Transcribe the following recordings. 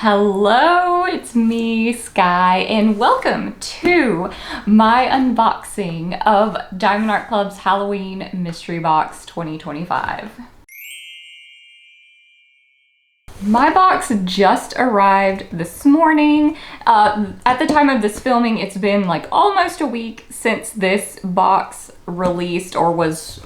Hello, it's me, Sky, and welcome to my unboxing of Diamond Art Club's Halloween Mystery Box 2025. My box just arrived this morning. At the time of this filming, it's been like almost a week since this box released or was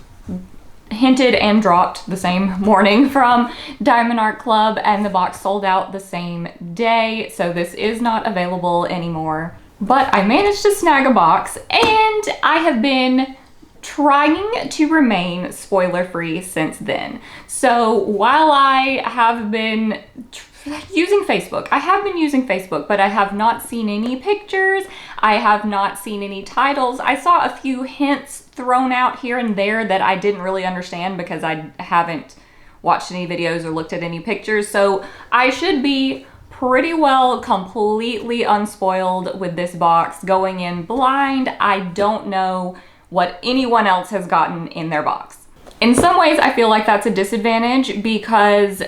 hinted and dropped the same morning from Diamond Art Club, and the box sold out the same day, so this is not available anymore. But I managed to snag a box, and I have been trying to remain spoiler-free since then. So while I have been using Facebook, but I have not seen any pictures. I have not seen any titles. I saw a few hints thrown out here and there that I didn't really understand because I haven't watched any videos or looked at any pictures. So I should be pretty well completely unspoiled with this box going in blind. I don't know what anyone else has gotten in their box. In some ways, I feel like that's a disadvantage because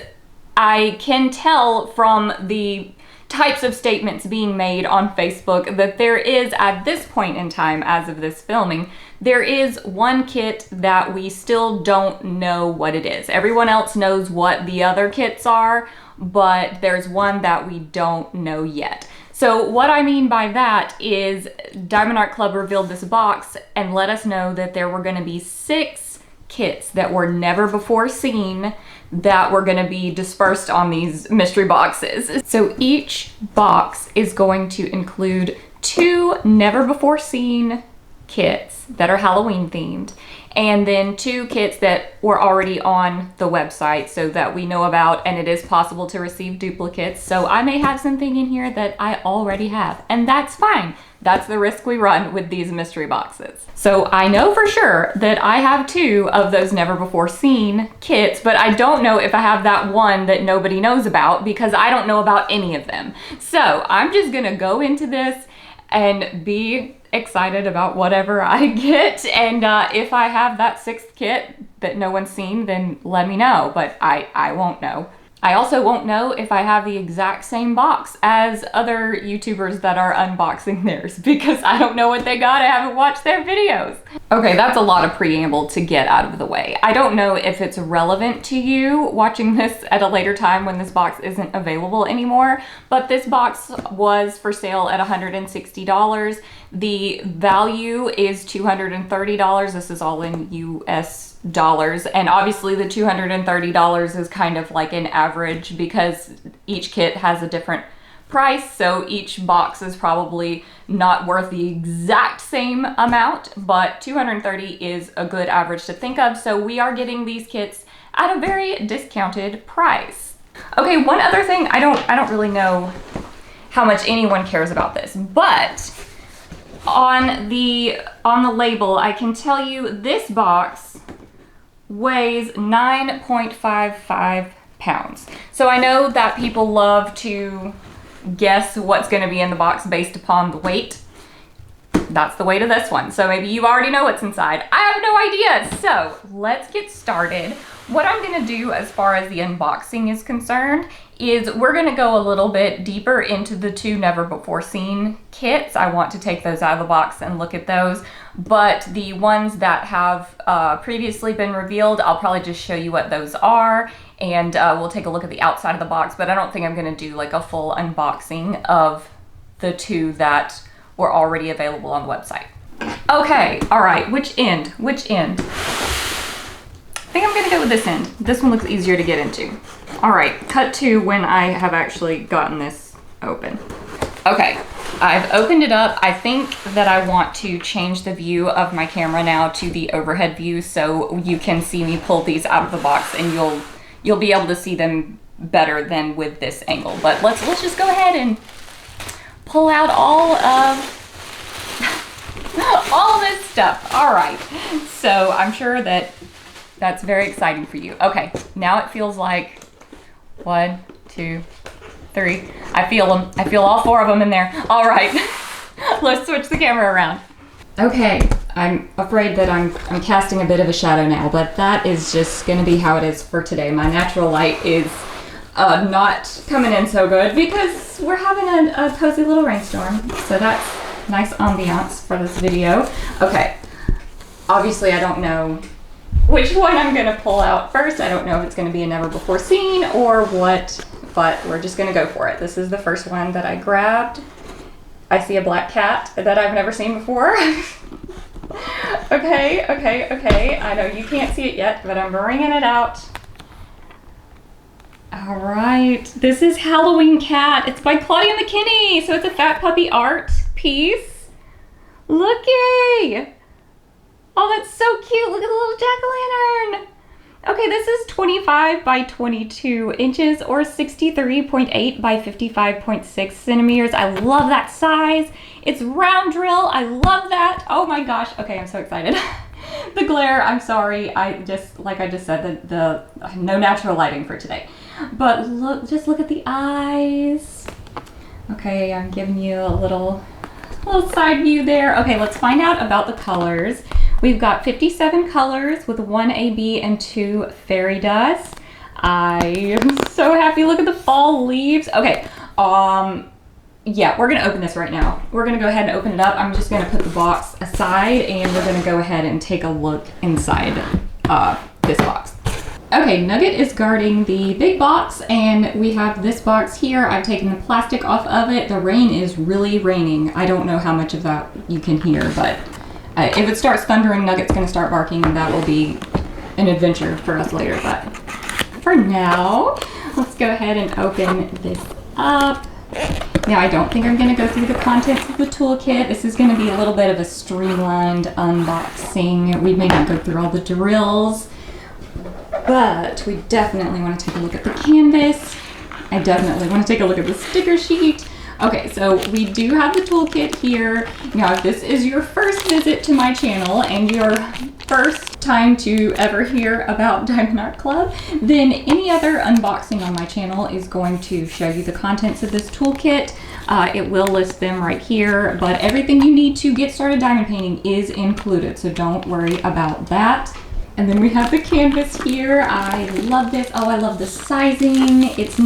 I can tell from the types of statements being made on Facebook that there is, at this point in time, as of this filming, there is one kit that we still don't know what it is. Everyone else knows what the other kits are, but there's one that we don't know yet. So what I mean by that is Diamond Art Club revealed this box and let us know that there were going to be 6 kits that were never before seen that were going to be dispersed on these mystery boxes. So each box is going to include 2 never before seen kits that are Halloween themed, and then 2 kits that were already on the website so that we know about, and it is possible to receive duplicates. So I may have something in here that I already have, and that's fine. That's the risk we run with these mystery boxes. So I know for sure that I have 2 of those never before seen kits, but I don't know if I have that one that nobody knows about because I don't know about any of them. So I'm just gonna go into this and be excited about whatever I get, and if I have that 6th kit that no one's seen, then let me know, but I won't know. I also won't know if I have the exact same box as other YouTubers that are unboxing theirs because I don't know what they got. I haven't watched their videos. Okay, that's a lot of preamble to get out of the way. I don't know if it's relevant to you watching this at a later time when this box isn't available anymore, but this box was for sale at $160. The value is $230. This is all in US dollars, and obviously the $230 is kind of like an average because each kit has a different price, so each box is probably not worth the exact same amount, but $230 is a good average to think of. So we are getting these kits at a very discounted price. Okay, one other thing, I don't really know how much anyone cares about this, but on the label I can tell you this box weighs 9.55 pounds. So I know that people love to guess what's going to be in the box based upon the weight. That's the weight of this one. So maybe you already know what's inside. I have no idea. So let's get started. What I'm going to do as far as the unboxing is concerned is we're going to go a little bit deeper into the 2 never before seen kits. I want to take those out of the box and look at those, but the ones that have previously been revealed, I'll probably just show you what those are, and we'll take a look at the outside of the box, but I don't think I'm going to do like a full unboxing of the 2 that were already available on the website. Okay, all right, which end? I think I'm gonna go with this end. This one looks easier to get into. All right, cut to when I have actually gotten this open. Okay, I've opened it up. I think that I want to change the view of my camera now to the overhead view so you can see me pull these out of the box and you'll be able to see them better than with this angle. But let's just go ahead and pull out all of this stuff. All right, so I'm sure that's very exciting for you. Okay, now it feels like 1, 2, 3. I feel them. I feel all 4 of them in there. All right, let's switch the camera around. Okay, I'm afraid that I'm casting a bit of a shadow now, but that is just gonna be how it is for today. My natural light is not coming in so good because we're having a cozy little rainstorm. So that's nice ambiance for this video. Okay, obviously I don't know which one I'm gonna pull out first. I don't know if it's gonna be a never before seen or what, but we're just gonna go for it. This is the first one that I grabbed. I see a black cat that I've never seen before. Okay. I know you can't see it yet, but I'm bringing it out. All right, this is Halloween Cat. It's by Claudia McKinney, so it's a Fat Puppy art piece. Looky! Oh, that's so cute. Look at the little jack-o'-lantern. Okay, this is 25 by 22 inches or 63.8 by 55.6 centimeters. I love that size. It's round drill. I love that. Oh my gosh. Okay, I'm so excited. The glare, I'm sorry. Like I just said, the no natural lighting for today. But look, just look at the eyes. Okay, I'm giving you a little side view there. Okay, let's find out about the colors. We've got 57 colors with 1 AB and 2 fairy dust. I am so happy. Look at the fall leaves. Okay, yeah, we're gonna open this right now. We're gonna go ahead and open it up. I'm just gonna put the box aside and we're gonna go ahead and take a look inside this box. Okay, Nugget is guarding the big box and we have this box here. I've taken the plastic off of it. The rain is really raining. I don't know how much of that you can hear, but if it starts thundering, Nugget's gonna start barking and that will be an adventure for us later. But for now, let's go ahead and open this up. Now, I don't think I'm gonna go through the contents of the toolkit. This is gonna be a little bit of a streamlined unboxing. We may not go through all the drills, but we definitely wanna take a look at the canvas. I definitely wanna take a look at the sticker sheet. Okay, so we do have the toolkit here. Now, if this is your first visit to my channel and your first time to ever hear about Diamond Art Club, then any other unboxing on my channel is going to show you the contents of this toolkit. It will list them right here, but everything you need to get started diamond painting is included, so don't worry about that. And then we have the canvas here. I love this. Oh, I love the sizing. It's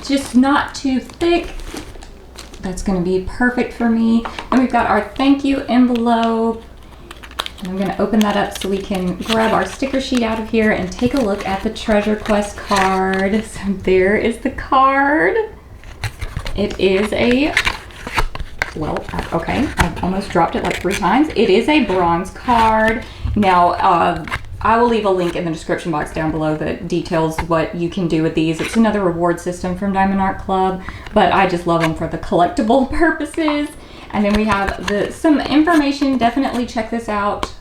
just not too thick. That's gonna be perfect for me. And we've got our thank you envelope. And I'm gonna open that up so we can grab our sticker sheet out of here and take a look at the Treasure Quest card. So there is the card. It is okay, I almost dropped it like 3 times. It is a bronze card. Now, I will leave a link in the description box down below that details what you can do with these. It's another reward system from Diamond Art Club, but I just love them for the collectible purposes. And then we have some information. Definitely check this out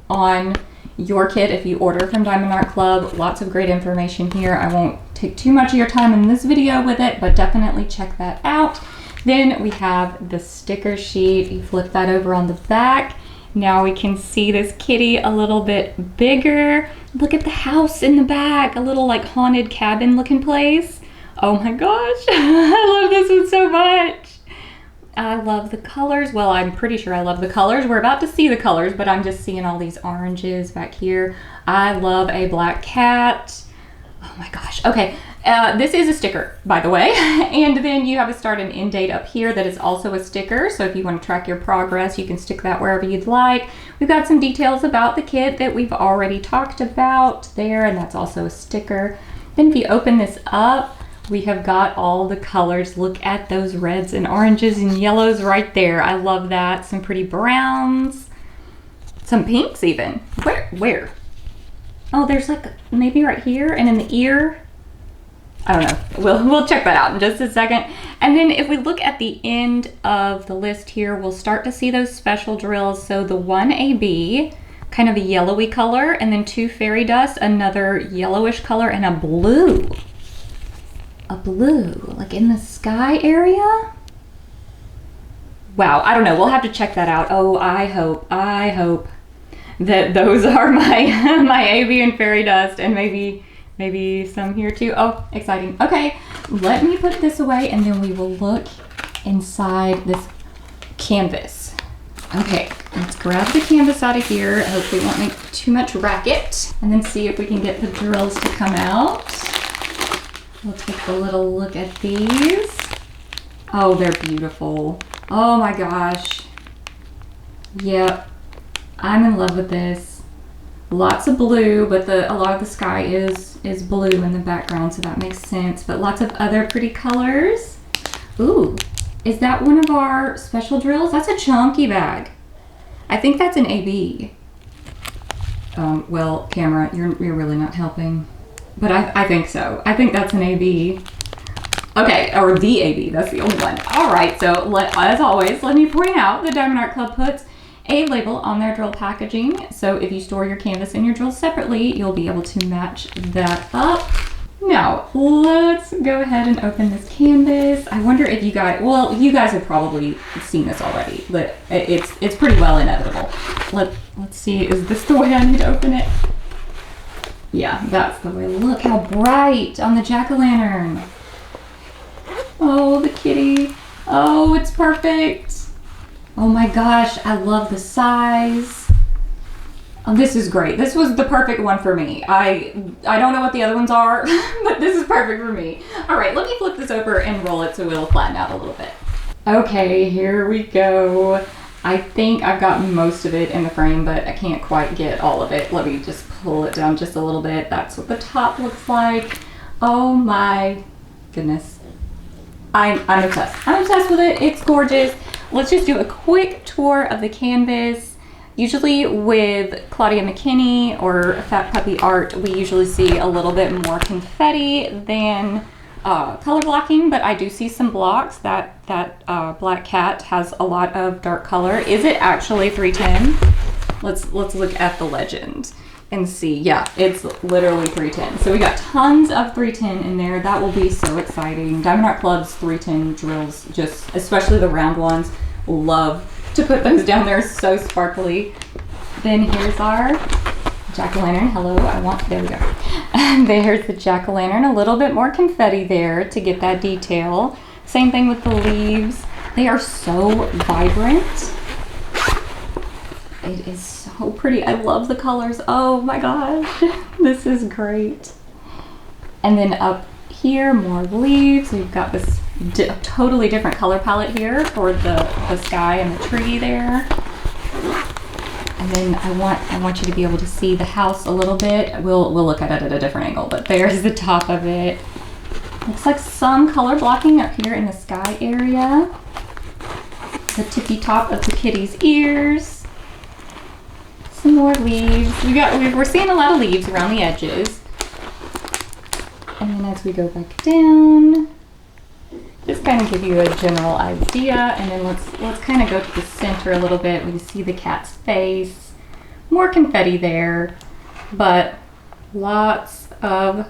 on your kit if you order from Diamond Art Club. Lots of great information here. I won't take too much of your time in this video with it, but definitely check that out. Then we have the sticker sheet. You flip that over on the back. Now we can see this kitty a little bit bigger. Look at the house in the back, a little like haunted cabin looking place. Oh my gosh, I love this one so much. I love the colors. Well, I'm pretty sure I love the colors. We're about to see the colors, but I'm just seeing all these oranges back here. I love a black cat. Oh my gosh. Okay, this is a sticker, by the way. And then you have a start and end date up here that is also a sticker. So if you want to track your progress, you can stick that wherever you'd like. We've got some details about the kit that we've already talked about there, and that's also a sticker. Then if you open this up, we have got all the colors. Look at those reds and oranges and yellows right there. I love that. Some pretty browns, some pinks even. Where? Oh, there's like maybe right here and in the ear. I don't know. We'll check that out in just a second. And then if we look at the end of the list here, we'll start to see those special drills. So the 1AB, kind of a yellowy color, and then 2 fairy dust, another yellowish color, and a blue. A blue, like in the sky area. Wow, I don't know. We'll have to check that out. Oh, I hope that those are my my AB and fairy dust, and maybe some here too. Oh, exciting. Okay, let me put this away and then we will look inside this canvas. Okay, let's grab the canvas out of here. Hopefully it won't make too much racket. And then see if we can get the drills to come out. We'll take a little look at these. Oh, they're beautiful. Oh my gosh. Yep. I'm in love with this. Lots of blue, but a lot of the sky is blue in the background, so that makes sense. But lots of other pretty colors. Ooh, is that one of our special drills? That's a chunky bag. I think that's an AB. Well, camera, you're really not helping. But I think so. I think that's an AB. Okay, or the AB, that's the only one. All right, so as always, let me point out the Diamond Art Club puts a label on their drill packaging. So if you store your canvas and your drill separately, you'll be able to match that up. Now, let's go ahead and open this canvas. I wonder if you guys, well, you guys have probably seen this already, but it's pretty well inevitable. Let's see, is this the way I need to open it? Yeah, that's the way. Look how bright on the jack-o'-lantern. Oh, the kitty. Oh, it's perfect. Oh my gosh, I love the size. Oh, this is great. This was the perfect one for me. I don't know what the other ones are, but this is perfect for me. All right, let me flip this over and roll it so it'll flatten out a little bit. Okay, here we go. I think I've got most of it in the frame, but I can't quite get all of it. Let me just pull it down just a little bit. That's what the top looks like. Oh my goodness. I'm obsessed. I'm obsessed with it. It's gorgeous. Let's just do a quick tour of the canvas. Usually with Claudia McKinney or Fat Puppy Art, we usually see a little bit more confetti than color blocking, but I do see some blocks. That Black Cat has a lot of dark color. Is it actually 310? Let's look at the legend and see. Yeah, it's literally 310. So we got tons of 310 in there. That will be so exciting. Diamond Art Club's 310 drills, just especially the round ones, love to put those down there. So sparkly. Then here's our jack-o'-lantern. Hello, there we go. There's the jack-o'-lantern. A little bit more confetti there to get that detail. Same thing with the leaves. They are so vibrant. It is so pretty. I love the colors. Oh my gosh, this is great. And then up here, more leaves. We've got this totally different color palette here for the sky and the tree there. And then I want you to be able to see the house a little bit. We'll look at it at a different angle, but there's the top of it. Looks like some color blocking up here in the sky area. The tippy top of the kitty's ears. Some more leaves. We're seeing a lot of leaves around the edges. And then as we go back down, just kind of give you a general idea, and then let's kind of go to the center a little bit. We can see the cat's face. More confetti there, but lots of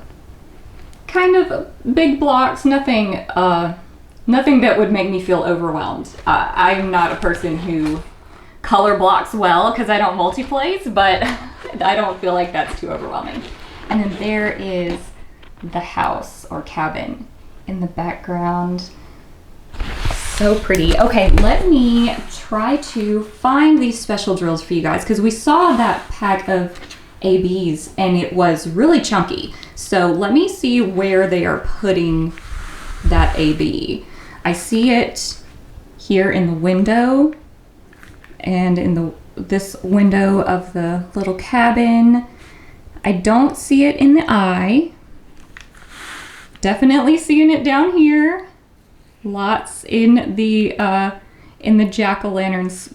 kind of big blocks. Nothing that would make me feel overwhelmed. I'm not a person who color blocks well because I don't multi-place, but I don't feel like that's too overwhelming. And then there is the house or cabin in the background. So pretty. Okay, let me try to find these special drills for you guys because we saw that pack of ABs and it was really chunky. So let me see where they are putting that AB. I see it here in the window and in this window of the little cabin. I don't see it in the eye. Definitely seeing it down here. Lots in the jack-o'-lantern's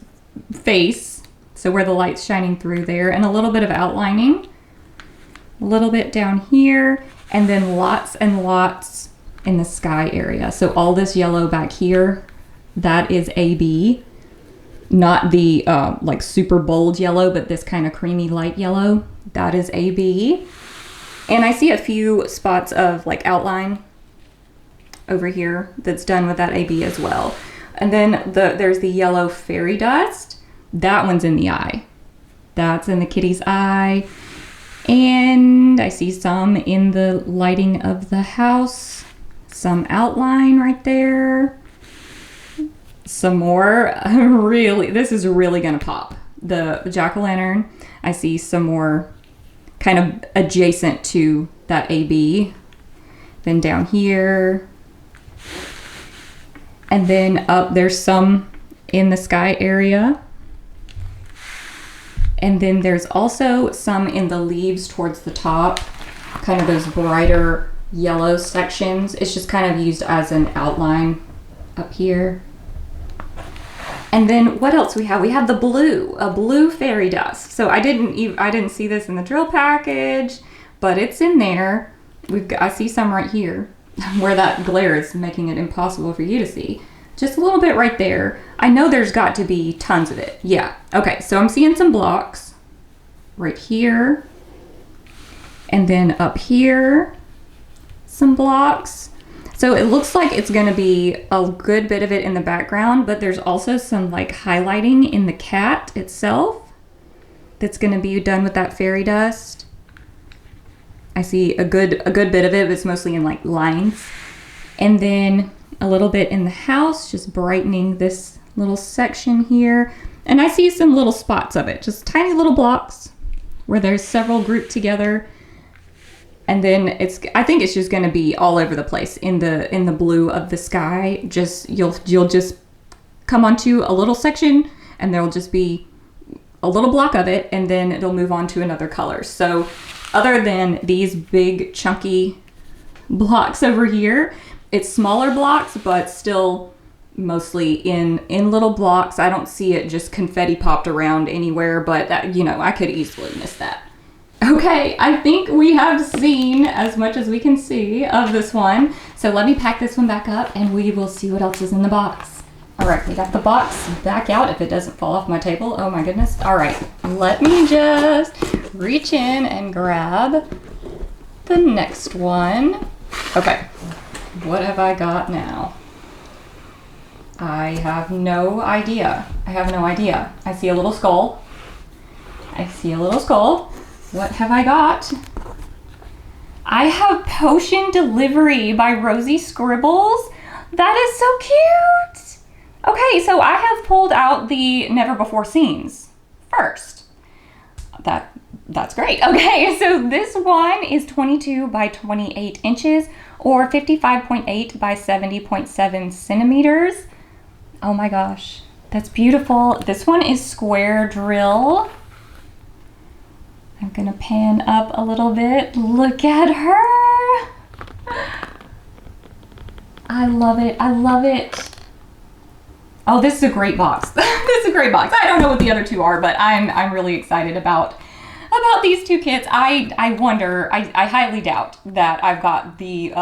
face, so where the light's shining through there, and a little bit of outlining. A little bit down here, and then lots and lots in the sky area. So all this yellow back here, that is AB. Not the like super bold yellow, but this kind of creamy light yellow, that is AB. And I see a few spots of like outline over here that's done with that AB as well. And then there's the yellow fairy dust. That one's in the eye. That's in the kitty's eye. And I see some in the lighting of the house. Some outline right there. Some more. Really, this is really gonna pop. The jack-o'-lantern, I see some more kind of adjacent to that AB. then down here, and then up there's some in the sky area. And then there's also some in the leaves towards the top, kind of those brighter yellow sections. It's just kind of used as an outline up here. And then what else we have? We have the blue, a blue fairy dust. So I didn't see this in the drill package, but it's in there. I see some right here where that glare is making it impossible for you to see. Just a little bit right there. I know there's got to be tons of it. Yeah. Okay, so I'm seeing some blocks right here. And then up here, some blocks. So it looks like it's gonna be a good bit of it in the background, but there's also some like highlighting in the cat itself that's gonna be done with that fairy dust. I see a good bit of it, but it's mostly in like lines. And then a little bit in the house, just brightening this little section here. And I see some little spots of it, just tiny little blocks where there's several grouped together. And then I think it's just gonna be all over the place in the blue of the sky. Just you'll just come onto a little section and there'll just be a little block of it, and then it'll move on to another color. So other than these big chunky blocks over here, it's smaller blocks, but still mostly in little blocks. I don't see it just confetti popped around anywhere, but that, you know, I could easily miss that. Okay, I think we have seen as much as we can see of this one. So let me pack this one back up and we will see what else is in the box. All right, we got the box back out if it doesn't fall off my table. Oh my goodness. All right, let me just reach in and grab the next one. Okay. What have I got now? I have no idea. I see a little skull. What have I got? I have Potion Delivery by Rosie Scribbles. That is so cute. Okay, so I have pulled out the Never Before Scenes first. That's great. Okay, so this one is 22 by 28 inches or 55.8 by 70.7 centimeters. Oh my gosh, that's beautiful. This one is square drill. I'm gonna pan up a little bit. Look at her. I love it. Oh, this is a great box. I don't know what the other two are, but I'm really excited about these two kits. I wonder, I highly doubt that I've got the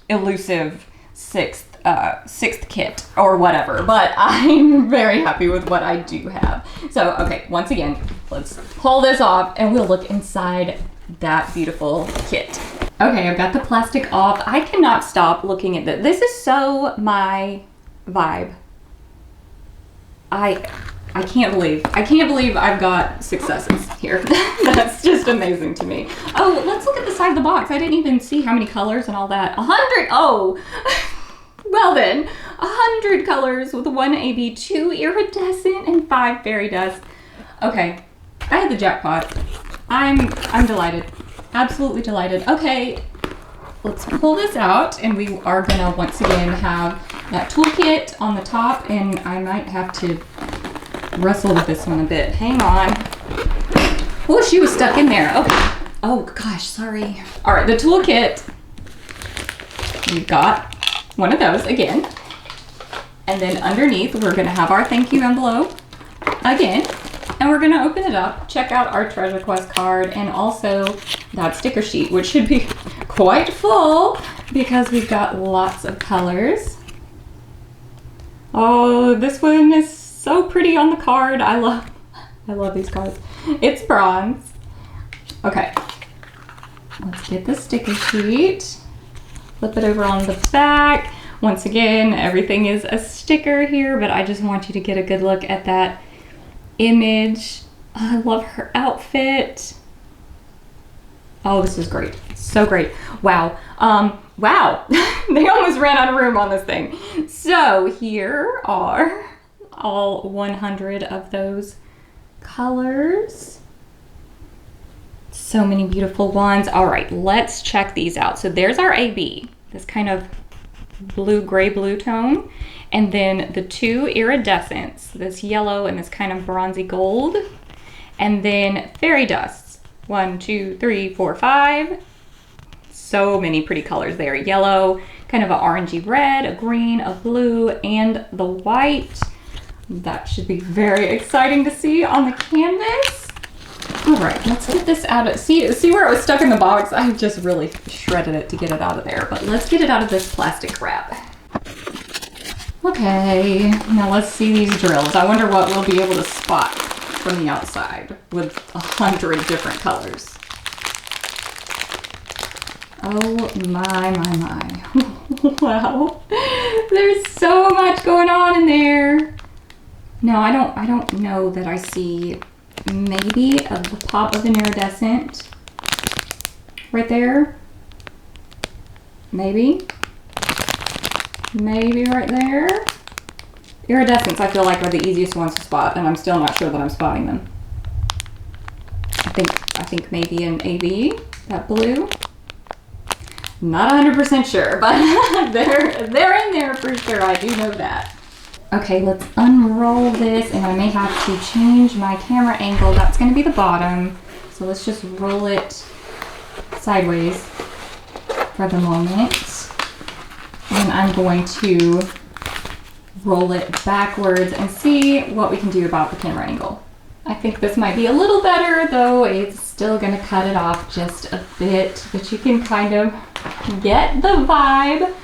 elusive sixth kit or whatever, but I'm very happy with what I do have. So, okay, once again, let's pull this off and we'll look inside that beautiful kit. Okay, I've got the plastic off. I cannot stop looking at this. This is so my vibe. I can't believe I've got successes here. That's just amazing to me. Oh, let's look at the side of the box. I didn't even see how many colors and all that. 100, oh. Well then, 100 colors with 1 AB, 2 iridescent, and 5 fairy dust. Okay, I had the jackpot. I'm delighted. Absolutely delighted. Okay, let's pull this out, and we are gonna once again have that toolkit on the top, and I might have to wrestle with this one a bit. Hang on. Oh, she was stuck in there. Okay. Oh gosh, sorry. All right, the toolkit. We've got one of those again. And then underneath, we're gonna have our thank you envelope again. And we're gonna open it up, check out our Treasure Quest card, and also that sticker sheet, which should be quite full because we've got lots of colors. Oh, this one is so pretty on the card. I love these cards. It's bronze. Okay, let's get the sticker sheet. Flip it over on the back. Once again, everything is a sticker here, but I just want you to get a good look at that image. I love her outfit. Oh, this is great. So great. Wow. Wow. They almost ran out of room on this thing. So here are all 100 of those colors. So many beautiful ones. All right, let's check these out. So there's our AB, this kind of gray blue tone. And then the two iridescents, this yellow and this kind of bronzy gold. And then fairy dusts. 1, 2, 3, 4, 5. So many pretty colors there. Yellow, kind of an orangey red, a green, a blue, and the white. That should be very exciting to see on the canvas. All right, let's get this out of, see where it was stuck in the box? I just really shredded it to get it out of there, but let's get it out of this plastic wrap. Okay, now let's see these drills. I wonder what we'll be able to spot from the outside with 100 different colors. Oh my. Wow. There's so much going on in there. No, I don't know that I see maybe the pop of an iridescent right there. Maybe right there. Iridescents I feel like are the easiest ones to spot, and I'm still not sure that I'm spotting them. I think maybe an AB, that blue. Not 100% sure, but they're in there for sure. I do know that. Okay, let's unroll this, and I may have to change my camera angle. That's going to be the bottom, so let's just roll it sideways for the moment. And I'm going to roll it backwards and see what we can do about the camera angle. I think this might be a little better, though it's still going to cut it off just a bit, but you can kind of get the vibe.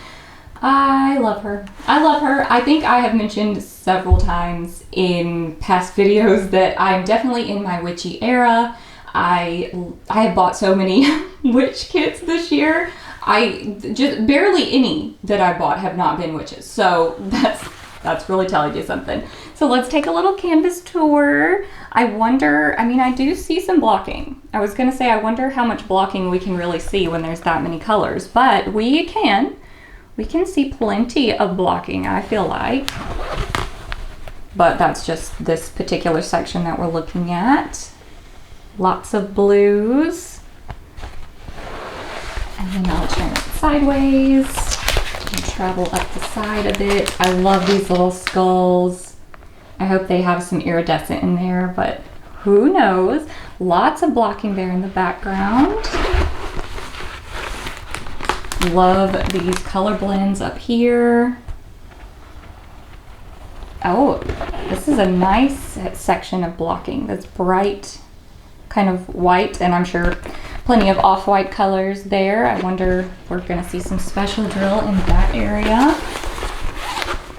I love her. I think I have mentioned several times in past videos that I'm definitely in my witchy era. I have bought so many witch kits this year. I just barely any that I bought have not been witches. So that's really telling you something. So let's take a little canvas tour. I wonder, I mean, I do see some blocking. I was gonna say, I wonder how much blocking we can really see when there's that many colors, but we can see plenty of blocking, I feel like. But that's just this particular section that we're looking at. Lots of blues. And then I'll turn it sideways and travel up the side a bit. I love these little skulls. I hope they have some iridescent in there, but who knows? Lots of blocking there in the background. Love these color blends up here. Oh, this is a nice section of blocking that's bright, kind of white, and I'm sure plenty of off-white colors there. I wonder if we're gonna see some special drill in that area.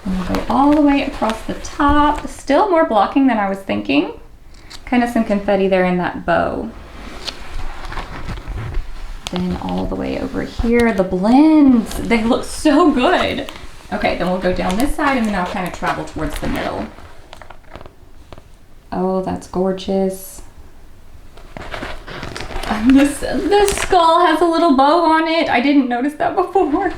And we'll go all the way across the top. Still more blocking than I was thinking. Kind of some confetti there in that bow. Then all the way over here, the blends, they look so good. Okay, then we'll go down this side and then I'll kind of travel towards the middle. Oh, that's gorgeous. This skull has a little bow on it. I didn't notice that before.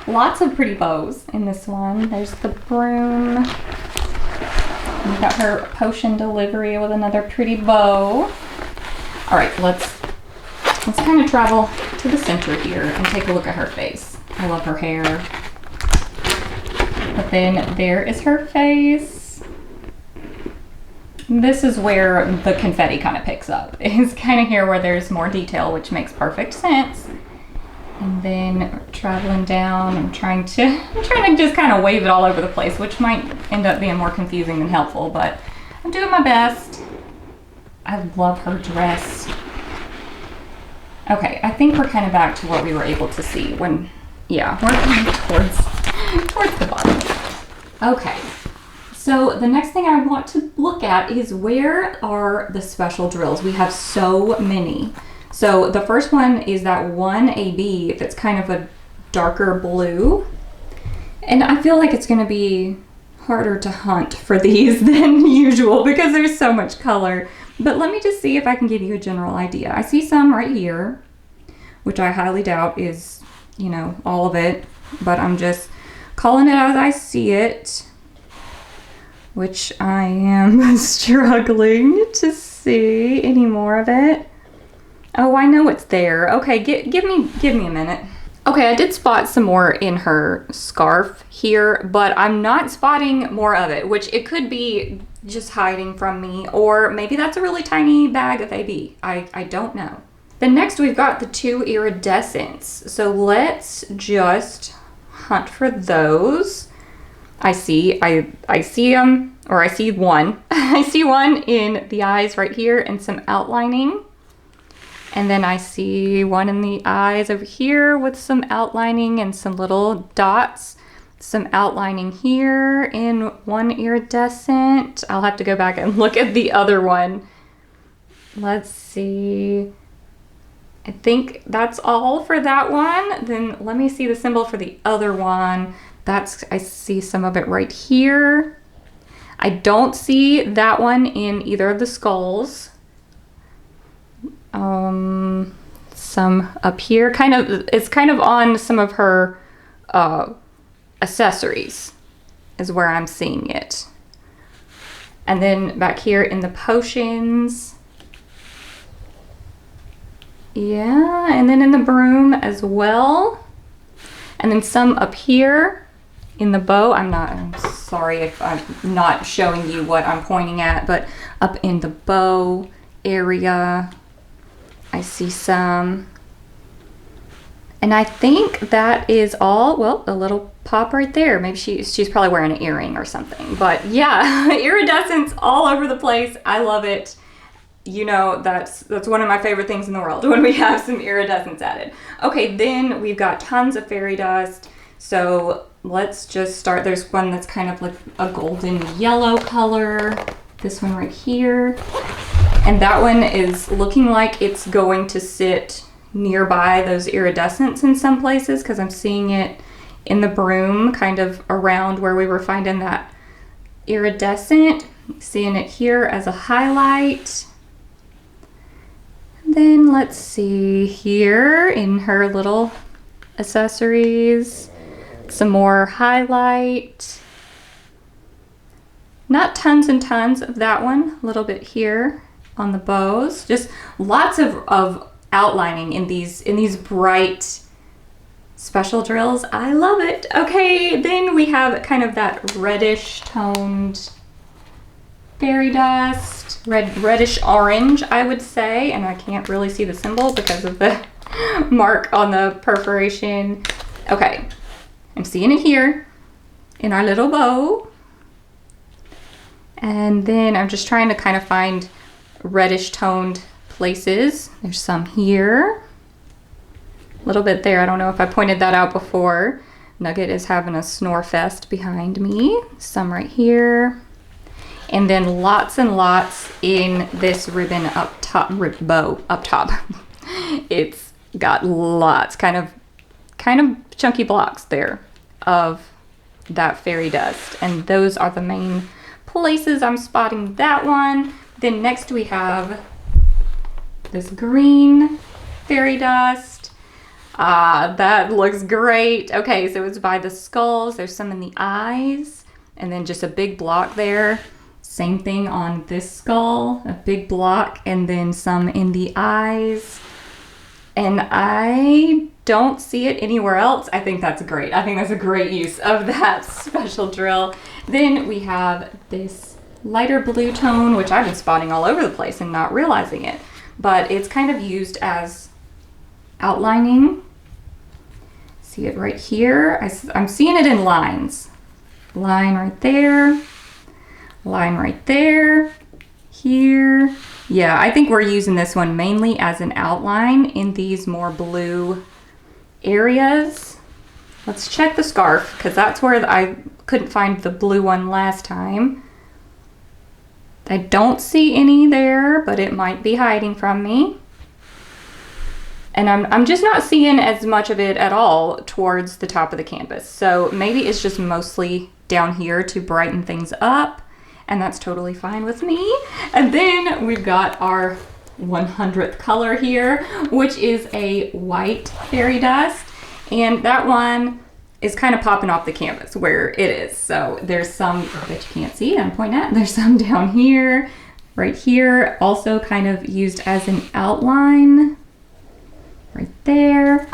Lots of pretty bows in this one. There's the broom. We've got her potion delivery with another pretty bow. All right, let's kind of travel to the center here and take a look at her face. I love her hair. But then there is her face. This is where the confetti kind of picks up. It's kind of here where there's more detail, which makes perfect sense. And then traveling down, I'm trying to just kind of wave it all over the place, which might end up being more confusing than helpful, but I'm doing my best. I love her dress. Okay, I think we're kind of back to what we were able to see when, yeah, we're coming towards the bottom. Okay, so the next thing I want to look at is where are the special drills? We have so many. So the first one is that one AB that's kind of a darker blue. And I feel like it's gonna be harder to hunt for these than usual because there's so much color. But let me just see if I can give you a general idea. I see some right here, which I highly doubt is, you know, all of it, but I'm just calling it as I see it, which I am struggling to see any more of it. Oh, I know it's there. Okay, give me a minute. Okay, I did spot some more in her scarf here, but I'm not spotting more of it, which it could be just hiding from me, or maybe that's a really tiny bag of AB. I don't know. Then next we've got the 2 iridescents. So let's just hunt for those. I see them, or I see one. I see one in the eyes right here and some outlining. And then I see one in the eyes over here with some outlining and some little dots. Some outlining here in one iridescent. I'll have to go back and look at the other one. Let's see. I think that's all for that one. Then let me see the symbol for the other one. I see some of it right here. I don't see that one in either of the skulls. Some up here, it's kind of on some of her accessories is where I'm seeing it. And then back here in the potions. Yeah, and then in the broom as well. And then some up here in the bow. I'm sorry if I'm not showing you what I'm pointing at, but up in the bow area, I see some. And I think that is all. Well, a little pop right there. Maybe she's probably wearing an earring or something. But yeah, iridescence all over the place. I love it. You know, that's one of my favorite things in the world when we have some iridescence added. Okay, then we've got tons of fairy dust. So let's just start. There's one that's kind of like a golden yellow color. This one right here. And that one is looking like it's going to sit nearby those iridescents in some places, because I'm seeing it in the broom kind of around where we were finding that iridescent. Seeing it here as a highlight. Then let's see here in her little accessories, some more highlight. Not tons and tons of that one, a little bit here on the bows. Just lots of outlining in these bright special drills. I love it. Okay, then we have kind of that reddish toned fairy dust, reddish orange, I would say, and I can't really see the symbol because of the mark on the perforation. Okay, I'm seeing it here in our little bow. And then I'm just trying to kind of find reddish toned places. There's some here, a little bit there. I don't know if I pointed that out before. Nugget is having a snore fest behind me. Some right here. And then lots and lots in this ribbon up top, bow up top. It's got lots, kind of chunky blocks there of that fairy dust. And those are the main places I'm spotting that one. Then next we have this green fairy dust. That looks great. Okay, so it's by the skulls. There's some in the eyes, and then just a big block there. Same thing on this skull, a big block, and then some in the eyes. And I don't see it anywhere else. I think that's great. I think that's a great use of that special drill. Then we have this lighter blue tone, which I've been spotting all over the place and not realizing it. But it's kind of used as outlining. See it right here? I'm seeing it in lines. Line right there. Line right there. Here. Yeah, I think we're using this one mainly as an outline in these more blue areas. Let's check the scarf, because that's where I couldn't find the blue one last time. I don't see any there, but it might be hiding from me. And I'm just not seeing as much of it at all towards the top of the canvas. So maybe it's just mostly down here to brighten things up, and that's totally fine with me. And then we've got our 100th color here, which is a white fairy dust. And that one is kind of popping off the canvas where it is. So there's some that you can't see, I'm pointing at. There's some down here, right here, also kind of used as an outline. right there.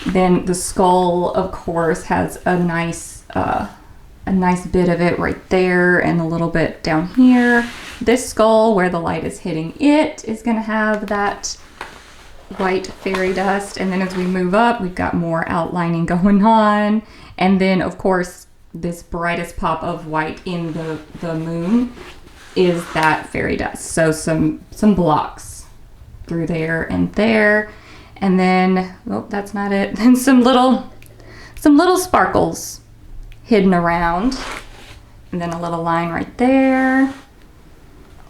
Then the skull, of course, has a nice bit of it right there and a little bit down here. This skull, where the light is hitting it, is going to have that white fairy dust. And then as we move up, we've got more outlining going on. And then, of course, this brightest pop of white in the moon is that fairy dust. So some blocks through there and there. And then, oh, that's not it. Then some little sparkles hidden around. And then a little line right there.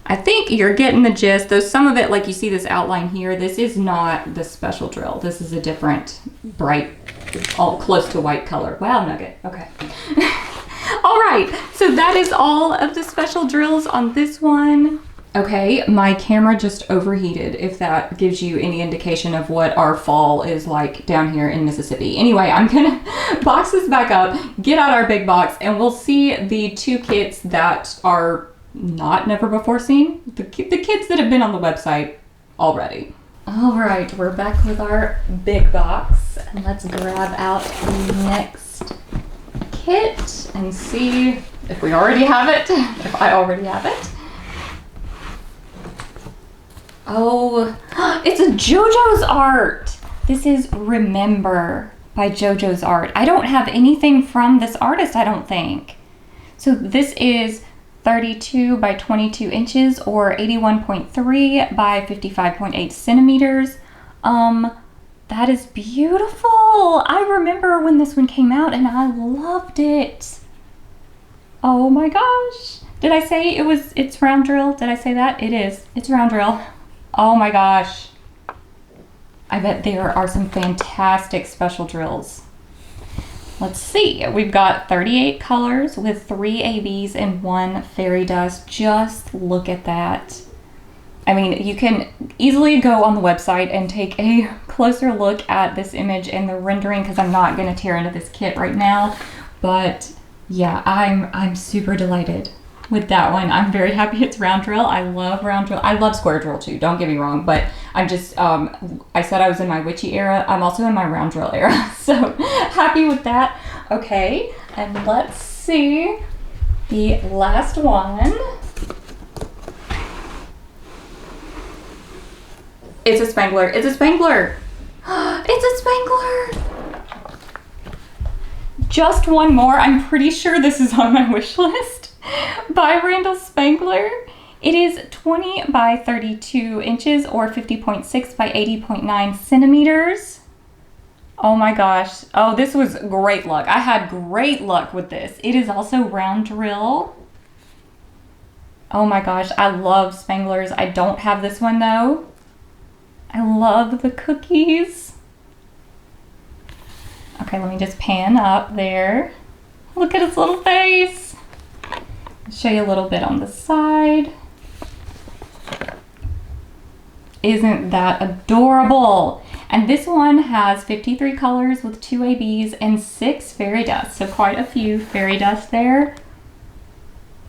I think you're getting the gist. Though some of it, like you see this outline here, this is not the special drill. This is a different bright, all close to white color. Wow, Nugget. Okay. All right, so that is all of the special drills on this one. Okay, my camera just overheated, if that gives you any indication of what our fall is like down here in Mississippi. Anyway, I'm gonna box this back up, get out our big box, and we'll see the 2 kits that are not never before seen. The kits that have been on the website already. All right, we're back with our big box, and let's grab out the next kit and see if we already have it, if I already have it. Oh, it's a JoJo's Art. This is Remember by JoJo's Art. I don't have anything from this artist, I don't think. So this is 32 by 22 inches or 81.3 by 55.8 centimeters. That is beautiful. I remember when this one came out and I loved it. Oh my gosh. Did I say it's round drill? Did I say that? It is. It's round drill. Oh my gosh. I bet there are some fantastic special drills. Let's see. We've got 38 colors with 3 ABs and 1 fairy dust. Just look at that. I mean, you can easily go on the website and take a closer look at this image and the rendering, because I'm not going to tear into this kit right now. But yeah, I'm super delighted with that one. I'm very happy it's round drill. I love round drill. I love square drill too, don't get me wrong, but I'm just, I said I was in my witchy era. I'm also in my round drill era, so happy with that. Okay, and let's see the last one. It's a spangler. It's a spangler. It's a spangler. Just one more. I'm pretty sure this is on my wish list. By Randall Spangler. It is 20 by 32 inches or 50.6 by 80.9 centimeters. Oh my gosh. Oh, this was great luck. I had great luck with this. It is also round drill. Oh my gosh, I love Spanglers. I don't have this one though. I love the cookies. Okay, let me just pan up there. Look at his little face. Show you a little bit on the side. Isn't that adorable? And this one has 53 colors with 2 ABs and 6 fairy dust. So quite a few fairy dust there.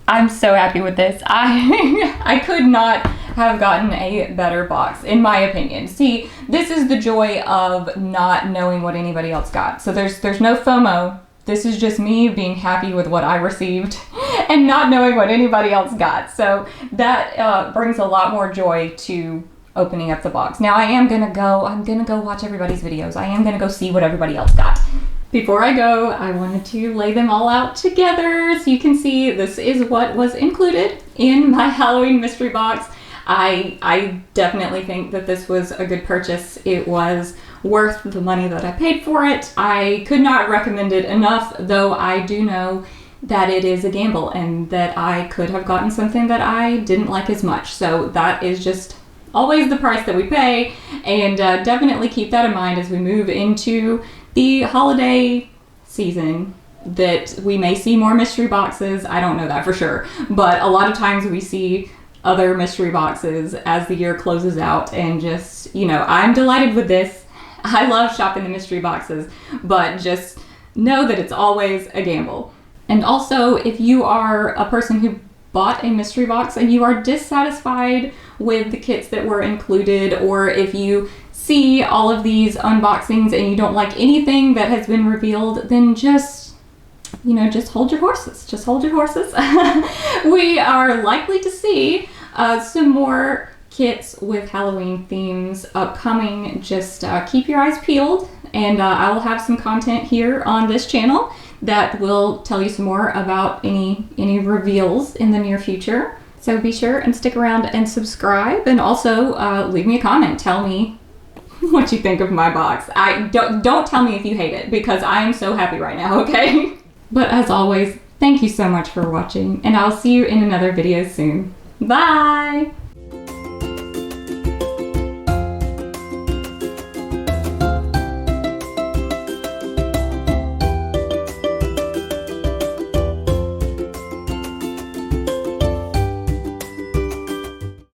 I'm so happy with this. I could not have gotten a better box, in my opinion. See, this is the joy of not knowing what anybody else got. So there's no FOMO. This is just me being happy with what I received and not knowing what anybody else got. So that brings a lot more joy to opening up the box. Now I'm gonna go watch everybody's videos. I am gonna go see what everybody else got. Before I go, I wanted to lay them all out together so you can see this is what was included in my Halloween mystery box. I definitely think that this was a good purchase. It was worth the money that I paid for it. I could not recommend it enough, though I do know that it is a gamble and that I could have gotten something that I didn't like as much. So that is just always the price that we pay, and definitely keep that in mind as we move into the holiday season, that we may see more mystery boxes. I don't know that for sure, but a lot of times we see other mystery boxes as the year closes out, and just, you know, I'm delighted with this. I love shopping the mystery boxes, but just know that it's always a gamble. And also, if you are a person who bought a mystery box and you are dissatisfied with the kits that were included, or if you see all of these unboxings and you don't like anything that has been revealed, then just, you know, just hold your horses. Just hold your horses. We are likely to see some more kits with Halloween themes upcoming. Just keep your eyes peeled, and I will have some content here on this channel that will tell you some more about any reveals in the near future. So be sure and stick around and subscribe, and also leave me a comment. Tell me what you think of my box. Don't tell me if you hate it, because I am so happy right now, okay? But as always, thank you so much for watching, and I'll see you in another video soon. Bye!